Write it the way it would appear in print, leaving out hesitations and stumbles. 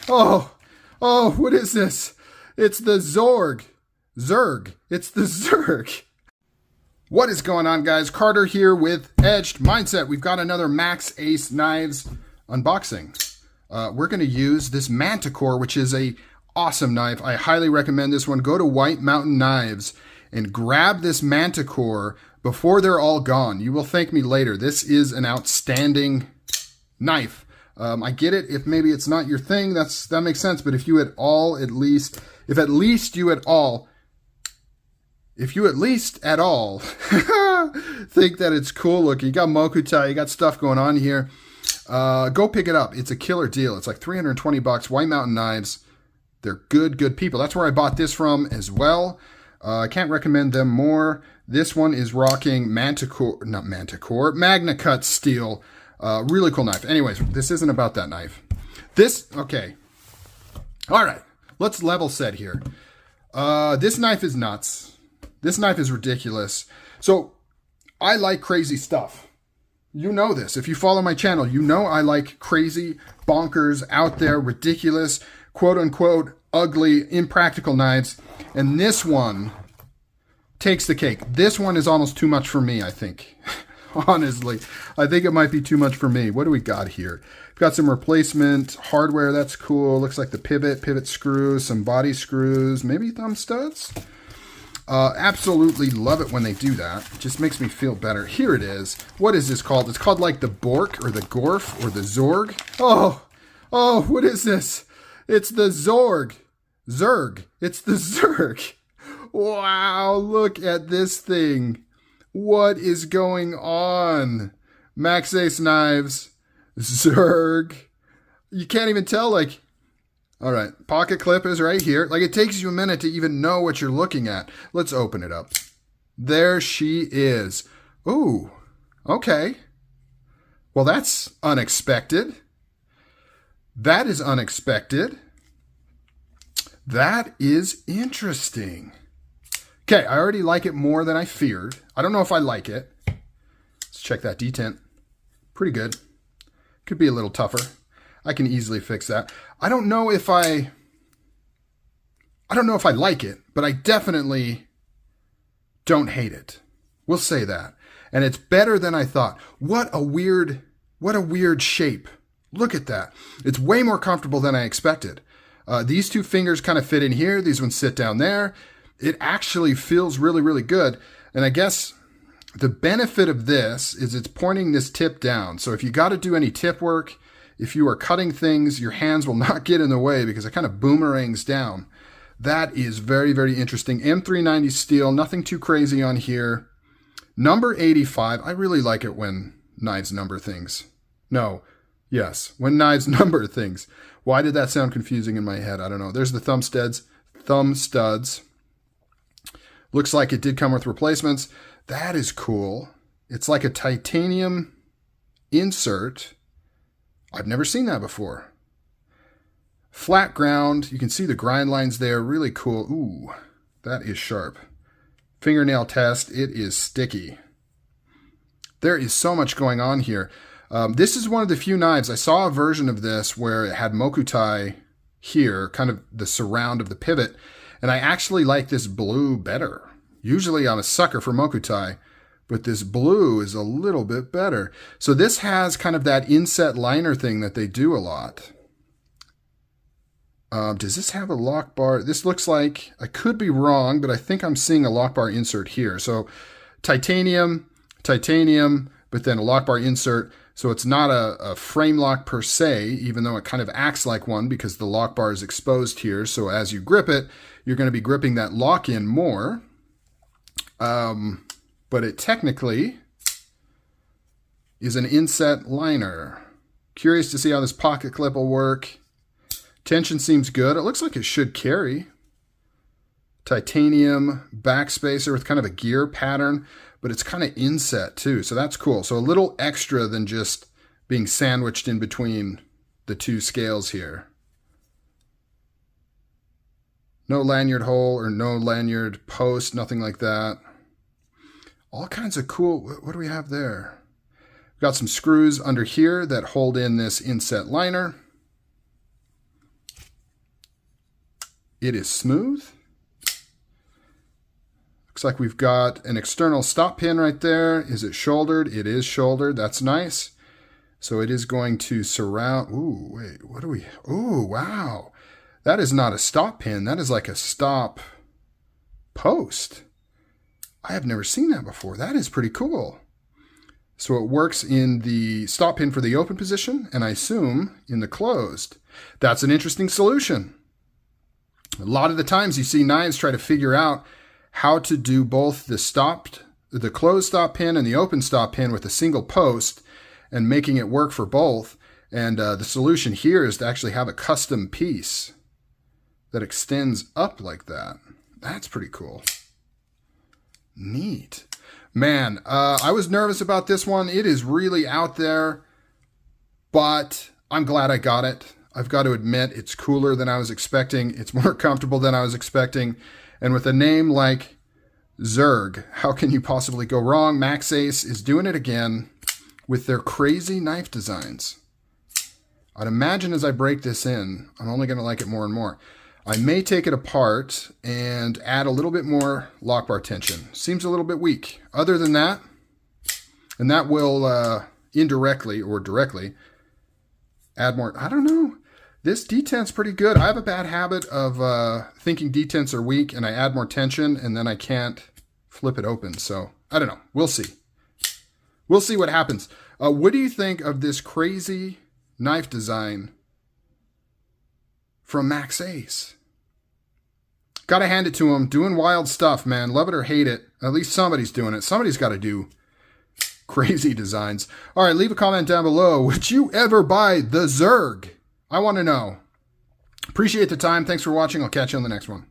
Oh, oh, what is this? It's the ZERG. ZERG. It's the ZERG. What is going on, guys? Carter here with Edged Mindset. We've got another Maxace knives unboxing. We're going to use this Manticore, which is a awesome knife. I highly recommend this one. Go to White Mountain Knives and grab this Manticore before they're all gone. You will thank me later. This is an outstanding knife. I get it. If maybe it's not your thing, that makes sense. But if you at least at all think that it's cool looking, you got Mokutai, you got stuff going on here, go pick it up. It's a killer deal. It's like $320. White Mountain Knives. They're good people. That's where I bought this from as well. I can't recommend them more. This one is rocking Magna Cut steel. Really cool knife. Anyways, this isn't about that knife. Okay. All right. Let's level set here. This knife is nuts. This knife is ridiculous. So I like crazy stuff. You know this. If you follow my channel, you know I like crazy, bonkers, out there, ridiculous, quote unquote, ugly, impractical knives. And this one takes the cake. This one is almost too much for me, I think. Honestly, I think it might be too much for me. What do we got here? We've got some replacement hardware. That's cool. Looks like the pivot screws, some body screws, maybe thumb studs. Absolutely love it when they do that. It just makes me feel better. Here it is. What is this called? It's called like the Bork or the Gorf or the Zorg. Oh, what is this? It's the ZERG. ZERG. It's the ZERG. Wow, look at this thing. What is going on? Maxace knives, ZERG. You can't even tell, like, all right, pocket clip is right here. Like, it takes you a minute to even know what you're looking at. Let's open it up. There she is. Ooh, okay. Well, that's unexpected. That is unexpected. That is interesting. Okay, I already like it more than I feared. I don't know if I like it. Let's check that detent. Pretty good. Could be a little tougher. I can easily fix that. I don't know if I like it, but I definitely don't hate it. We'll say that. And it's better than I thought. What a weird shape. Look at that. It's way more comfortable than I expected. These two fingers kind of fit in here. These ones sit down there. It actually feels really good. And I guess the benefit of this is it's pointing this tip down. So if you got to do any tip work, if you are cutting things, your hands will not get in the way because it kind of boomerangs down. That is very interesting. M390 steel, nothing too crazy on here. Number 85. I really like it when knives number things. When knives number things. Why did that sound confusing in my head? I don't know. There's the thumb studs. Looks like it did come with replacements. That is cool. It's like a titanium insert. I've never seen that before. Flat ground. You can see the grind lines there. Really cool. Ooh, that is sharp. Fingernail test. It is sticky. There is so much going on here. This is one of the few knives. I saw a version of this where it had Mokutai here, kind of the surround of the pivot. And I actually like this blue better. Usually I'm a sucker for Mokutai, but this blue is a little bit better. So this has kind of that inset liner thing that they do a lot. Does this have a lock bar? This looks like, I could be wrong, but I think I'm seeing a lock bar insert here. So titanium, but then a lock bar insert. So it's not a frame lock per se, even though it kind of acts like one because the lock bar is exposed here. So as you grip it, you're going to be gripping that lock in more. But it technically is an inset liner. Curious to see how this pocket clip will work. Tension seems good. It looks like it should carry. Titanium backspacer with kind of a gear pattern, but it's kind of inset too. So that's cool. So a little extra than just being sandwiched in between the two scales here. No lanyard hole or no lanyard post, nothing like that. All kinds of cool. What do we have there? We've got some screws under here that hold in this inset liner. It is smooth. Looks like we've got an external stop pin right there. Is it shouldered? It is shouldered. That's nice. So it is going to surround. Ooh, wait, what do we? Ooh, wow. That is not a stop pin. That is like a stop post. I have never seen that before. That is pretty cool. So it works in the stop pin for the open position, and I assume in the closed. That's an interesting solution. A lot of the times you see knives try to figure out how to do both the closed stop pin and the open stop pin with a single post and making it work for both. And the solution here is to actually have a custom piece that extends up like that. That's pretty cool. Neat. Man, I was nervous about this one. It is really out there, but I'm glad I got it. I've got to admit, it's cooler than I was expecting. It's more comfortable than I was expecting. And with a name like ZERG, how can you possibly go wrong? Maxace is doing it again with their crazy knife designs. I'd imagine as I break this in, I'm only going to like it more and more. I may take it apart and add a little bit more lock bar tension. Seems a little bit weak. Other than that, and that will indirectly or directly add more. I don't know. This detent's pretty good. I have a bad habit of thinking detents are weak and I add more tension and then I can't flip it open. So I don't know. We'll see. We'll see what happens. What do you think of this crazy knife design from Maxace? Gotta hand it to him. Doing wild stuff, man. Love it or hate it. At least somebody's doing it. Somebody's got to do crazy designs. All right, leave a comment down below. Would you ever buy the ZERG? I want to know. Appreciate the time. Thanks for watching. I'll catch you on the next one.